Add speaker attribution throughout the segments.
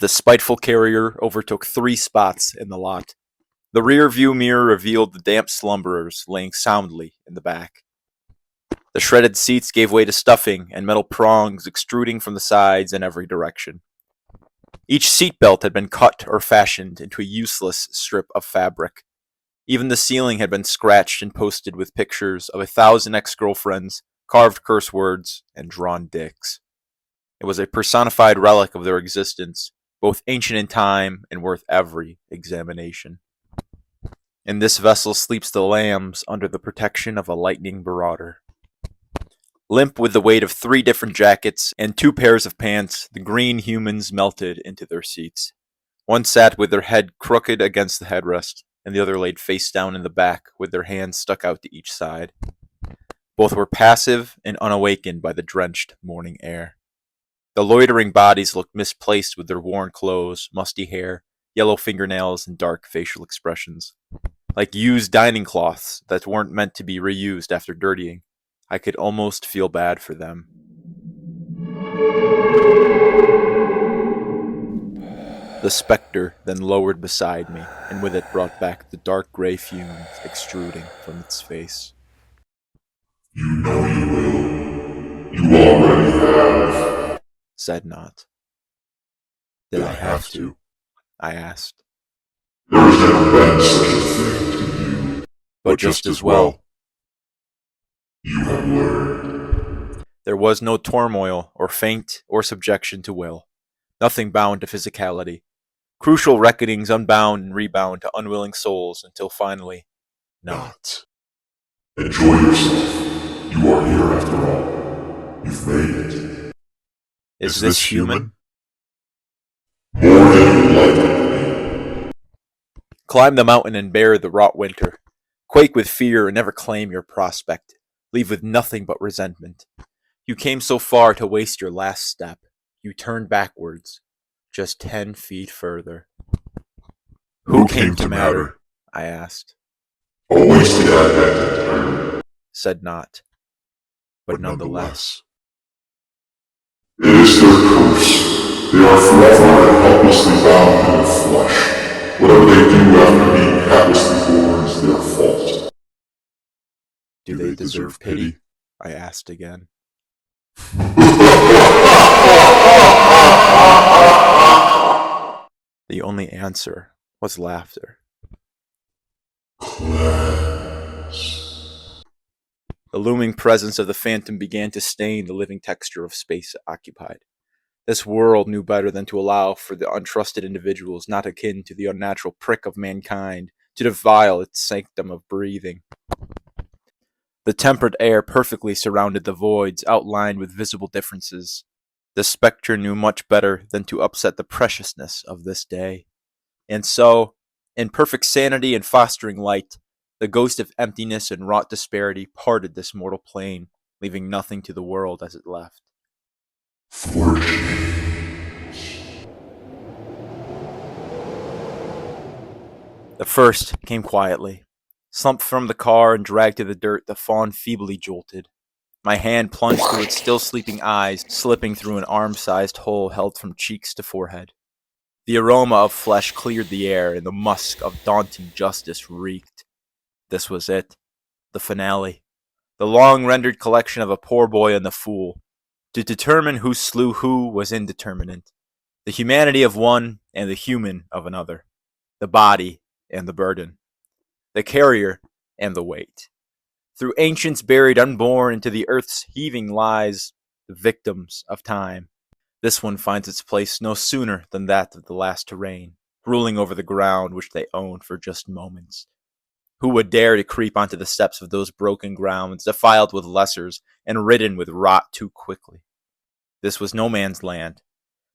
Speaker 1: The spiteful carrier overtook 3 spots in the lot. The rear view mirror revealed the damp slumberers laying soundly in the back. The shredded seats gave way to stuffing and metal prongs extruding from the sides in every direction. Each seatbelt had been cut or fashioned into a useless strip of fabric. Even the ceiling had been scratched and posted with pictures of 1,000 ex-girlfriends, carved curse words, and drawn dicks. It was a personified relic of their existence, both ancient in time and worth every examination. In this vessel sleeps the lambs under the protection of a lightning marauder. Limp with the weight of 3 different jackets and 2 pairs of pants, the green humans melted into their seats. One sat with their head crooked against the headrest, and the other laid face down in the back with their hands stuck out to each side. Both were passive and unawakened by the drenched morning air. The loitering bodies looked misplaced with their worn clothes, musty hair, yellow fingernails, and dark facial expressions. Like used dining cloths that weren't meant to be reused after dirtying. I could almost feel bad for them. The specter then lowered beside me, and with it brought back the dark gray fumes extruding from its face.
Speaker 2: You know you will. You already have,
Speaker 1: said Not. Did I have to? I asked.
Speaker 2: There's never been such a thing to you.
Speaker 1: But just as well.
Speaker 2: You have learned.
Speaker 1: There was no turmoil or feint or subjection to will. Nothing bound to physicality. Crucial reckonings unbound and rebound to unwilling souls until finally, not.
Speaker 2: Enjoy yourself. You are here after all. You've made it.
Speaker 1: Is this human?
Speaker 2: More than you like it.
Speaker 1: Climb the mountain and bear the wrought winter. Quake with fear and never claim your prospect. Leave with nothing but resentment. You came so far to waste your last step. You turned backwards, just 10 feet further.
Speaker 2: Who came to matter?
Speaker 1: I asked.
Speaker 2: A wasted advent entirely.
Speaker 1: Said Not. But nonetheless.
Speaker 2: It is their curse. They are forever and helplessly bound in their flesh. Whatever they do after being haplessly born is their fault.
Speaker 1: Do they deserve pity? I asked again. The only answer was laughter.
Speaker 2: Class.
Speaker 1: The looming presence of the phantom began to stain the living texture of space it occupied. This world knew better than to allow for the untrusted individuals not akin to the unnatural prick of mankind to defile its sanctum of breathing. The tempered air perfectly surrounded the voids outlined with visible differences. The spectre knew much better than to upset the preciousness of this day. And so, in perfect sanity and fostering light, the ghost of emptiness and wrought disparity parted this mortal plane, leaving nothing to the world as it left. The first came quietly. Slumped from the car and dragged to the dirt, the fawn feebly jolted. My hand plunged through its still sleeping eyes, slipping through an arm-sized hole held from cheeks to forehead. The aroma of flesh cleared the air, and the musk of daunting justice reeked. This was it. The finale. The long-rendered collection of a poor boy and the fool. To determine who slew who was indeterminate. The humanity of one and the human of another. The body and the burden. The carrier and the weight. Through ancients buried unborn into the earth's heaving lies the victims of time. This one finds its place no sooner than that of the last to reign, ruling over the ground which they own for just moments. Who would dare to creep onto the steps of those broken grounds, defiled with lessers and ridden with rot too quickly? This was no man's land.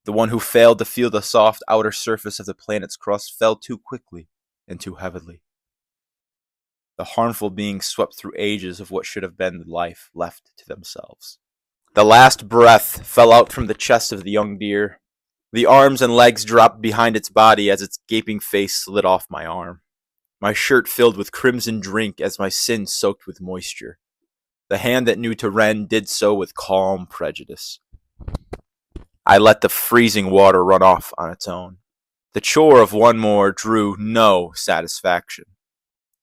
Speaker 1: The one who failed to feel the soft outer surface of the planet's crust fell too quickly and too heavily. The harmful beings swept through ages of what should have been the life left to themselves. The last breath fell out from the chest of the young deer. The arms and legs dropped behind its body as its gaping face slid off my arm. My shirt filled with crimson drink as my sin soaked with moisture. The hand that knew to rend did so with calm prejudice. I let the freezing water run off on its own. The chore of one more drew no satisfaction.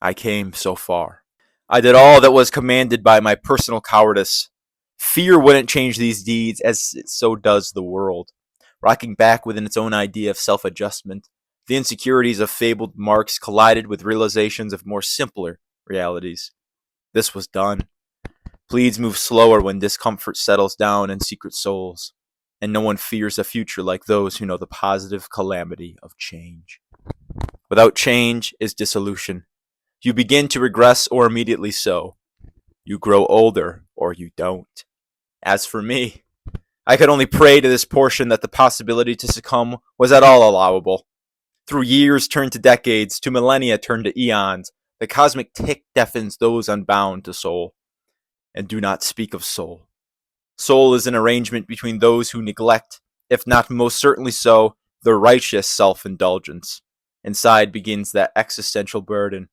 Speaker 1: I came so far. I did all that was commanded by my personal cowardice. Fear wouldn't change these deeds as so does the world. Rocking back within its own idea of self-adjustment, the insecurities of fabled Marx collided with realizations of more simpler realities. This was done. Pleads move slower when discomfort settles down in secret souls, and no one fears a future like those who know the positive calamity of change. Without change is dissolution. You begin to regress or immediately so. You grow older or you don't. As for me, I could only pray to this portion that the possibility to succumb was at all allowable. Through years turned to decades, to millennia turned to eons, the cosmic tick deafens those unbound to soul. And do not speak of soul. Soul is an arrangement between those who neglect, if not most certainly so, the righteous self-indulgence. Inside begins that existential burden.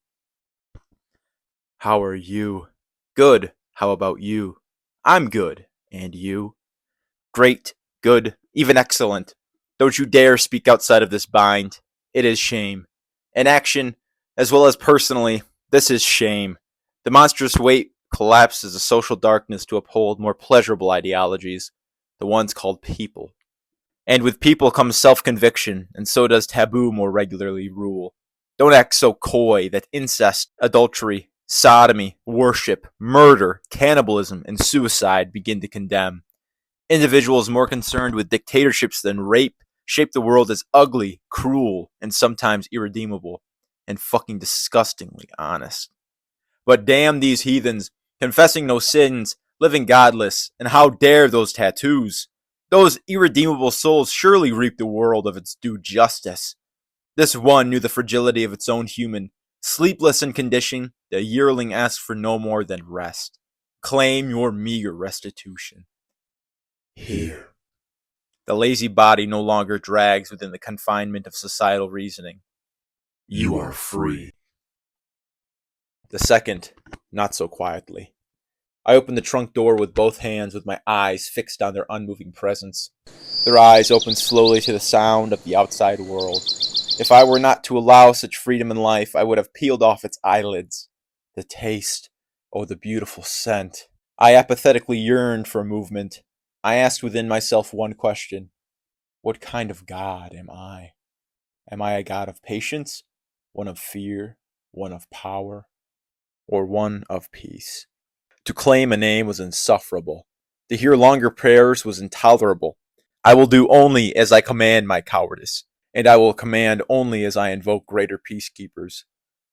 Speaker 1: How are you? Good. How about you? I'm good. And you? Great, good, even excellent. Don't you dare speak outside of this bind. It is shame. In action, as well as personally, this is shame. The monstrous weight collapses a social darkness to uphold more pleasurable ideologies, the ones called people. And with people comes self-conviction, and so does taboo more regularly rule. Don't act so coy that incest, adultery, sodomy, worship, murder, cannibalism, and suicide begin to condemn. Individuals more concerned with dictatorships than rape shape the world as ugly, cruel, and sometimes irredeemable, and fucking disgustingly honest. But damn these heathens, confessing no sins, living godless, and how dare those tattoos? Those irredeemable souls surely reap the world of its due justice. This one knew the fragility of its own human. Sleepless in condition, the yearling asked for no more than rest. Claim your meager restitution. Here. The lazy body no longer drags within the confinement of societal reasoning. You are free. The second, not so quietly. I opened the trunk door with both hands, with my eyes fixed on their unmoving presence. Their eyes opened slowly to the sound of the outside world. If I were not to allow such freedom in life, I would have peeled off its eyelids. The taste, oh, the beautiful scent. I apathetically yearned for movement. I asked within myself one question. What kind of God am I? Am I a God of patience, one of fear, one of power, or one of peace? To claim a name was insufferable. To hear longer prayers was intolerable. I will do only as I command my cowardice, and I will command only as I invoke greater peacekeepers.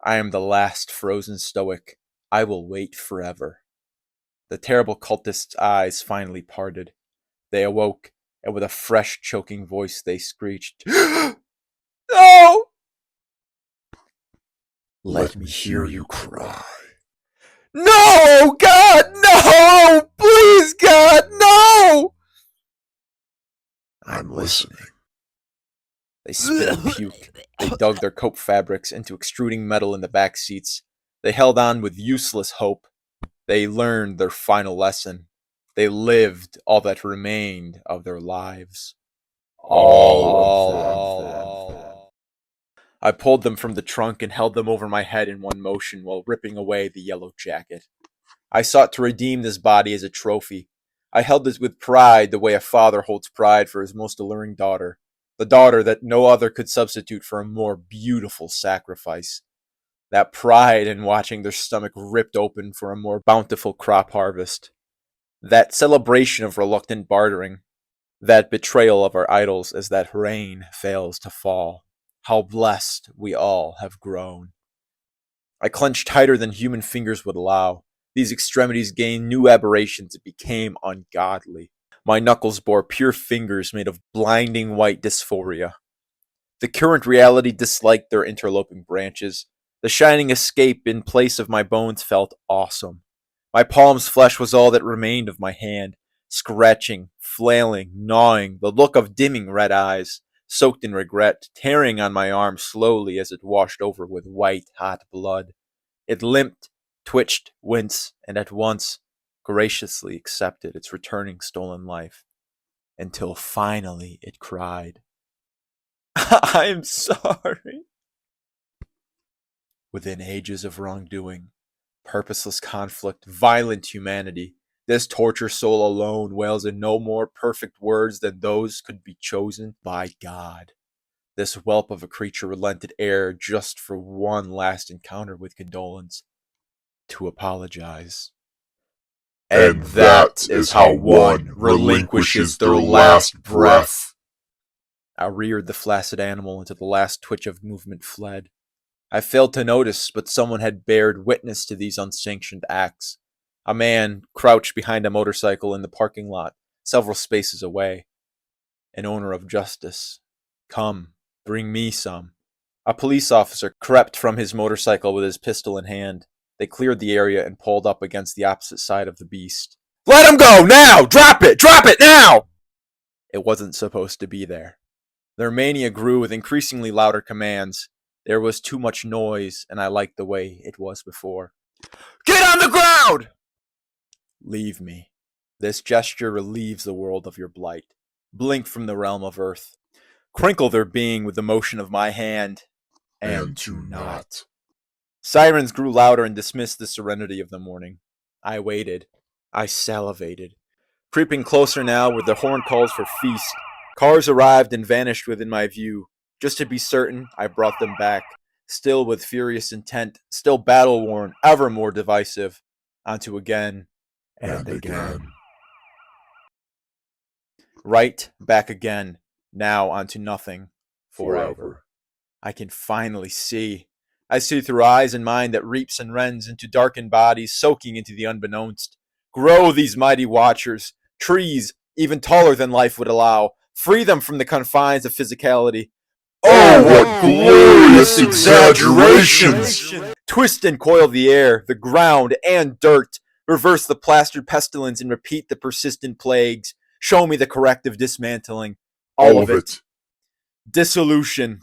Speaker 1: I am the last frozen stoic. I will wait forever. The terrible cultist's eyes finally parted. They awoke, and with a fresh, choking voice they screeched, No! Let me hear you cry. No! God, no! Please, God, no! I'm listening. They spit and puked. They dug their coat fabrics into extruding metal in the back seats. They held on with useless hope. They learned their final lesson. They lived all that remained of their lives. All. I pulled them from the trunk and held them over my head in one motion while ripping away the yellow jacket. I sought to redeem this body as a trophy. I held it with pride the way a father holds pride for his most alluring daughter, the daughter that no other could substitute for a more beautiful sacrifice. That pride in watching their stomach ripped open for a more bountiful crop harvest. That celebration of reluctant bartering. That betrayal of our idols as that rain fails to fall. How blessed we all have grown. I clenched tighter than human fingers would allow. These extremities gained new aberrations. It became ungodly. My knuckles bore pure fingers made of blinding white dysphoria. The current reality disliked their interloping branches. The shining escape in place of my bones felt awesome. My palm's flesh was all that remained of my hand, scratching, flailing, gnawing, the look of dimming red eyes, soaked in regret, tearing on my arm slowly as it washed over with white, hot blood. It limped, twitched, winced, and at once graciously accepted its returning stolen life. until finally it cried, I'm sorry. Within ages of wrongdoing, purposeless conflict, violent humanity, this torture soul alone wails in no more perfect words than those could be chosen by God. This whelp of a creature relented ere just for one last encounter with condolence, to apologize.
Speaker 2: And that is how one relinquishes their last breath.
Speaker 1: I reared the flaccid animal until the last twitch of movement fled. I failed to notice, but someone had bared witness to these unsanctioned acts. A man crouched behind a motorcycle in the parking lot, several spaces away. An owner of justice. Come, bring me some. A police officer crept from his motorcycle with his pistol in hand. They cleared the area and pulled up against the opposite side of the beast. Let him go, now! Drop it! Drop it, now! It wasn't supposed to be there. Their mania grew with increasingly louder commands. There was too much noise, and I liked the way it was before. Get on the ground! Leave me. This gesture relieves the world of your blight. Blink from the realm of earth. Crinkle their being with the motion of my hand, and do not. Sirens grew louder and dismissed the serenity of the morning. I waited. I salivated. Creeping closer now were the horn calls for feast. Cars arrived and vanished within my view. Just to be certain, I brought them back, still with furious intent, still battle-worn, ever more divisive, onto again and again. Right back again, now onto nothing, forever. I can finally see. I see through eyes and mind that reaps and rends into darkened bodies, soaking into the unbeknownst. Grow these mighty watchers, trees even taller than life would allow. Free them from the confines of physicality.
Speaker 2: Oh, what glorious exaggerations!
Speaker 1: Twist and coil the air, the ground, and dirt. Reverse the plastered pestilence and repeat the persistent plagues. Show me the corrective dismantling. All of it. Dissolution.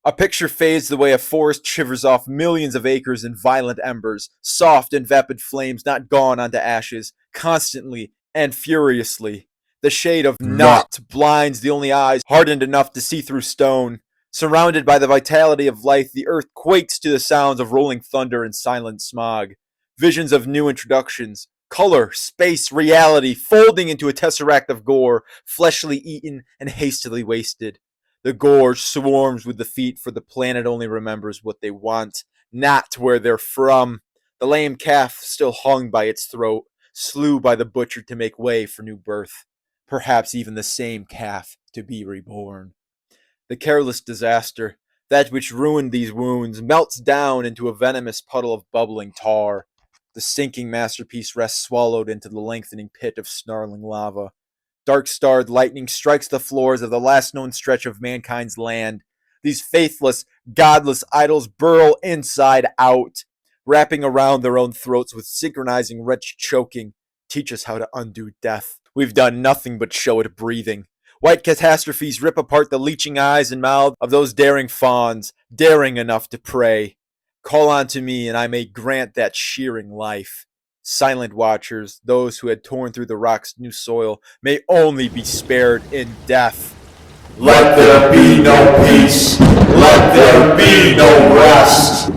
Speaker 1: A picture fades the way a forest shivers off millions of acres in violent embers, soft and vapid flames not gone onto ashes, constantly and furiously. The shade of not blinds the only eyes hardened enough to see through stone. Surrounded by the vitality of life, the earth quakes to the sounds of rolling thunder and silent smog. Visions of new introductions, color, space, reality, folding into a tesseract of gore, fleshly eaten and hastily wasted. The gorge swarms with the feet, for the planet only remembers what they want, not where they're from. The lame calf still hung by its throat, slew by the butcher to make way for new birth. Perhaps even the same calf to be reborn. The careless disaster, that which ruined these wounds, melts down into a venomous puddle of bubbling tar. The sinking masterpiece rests swallowed into the lengthening pit of snarling lava. Dark-starred lightning strikes the floors of the last known stretch of mankind's land. These faithless, godless idols burrow inside out, wrapping around their own throats with synchronizing wretched choking. Teach us how to undo death. We've done nothing but show it breathing. White catastrophes rip apart the leeching eyes and mouths of those daring fawns, daring enough to prey. Call on to me, and I may grant that shearing life. Silent watchers, those who had torn through the rock's new soil, may only be spared in death.
Speaker 2: Let there be no peace. Let there be no rest.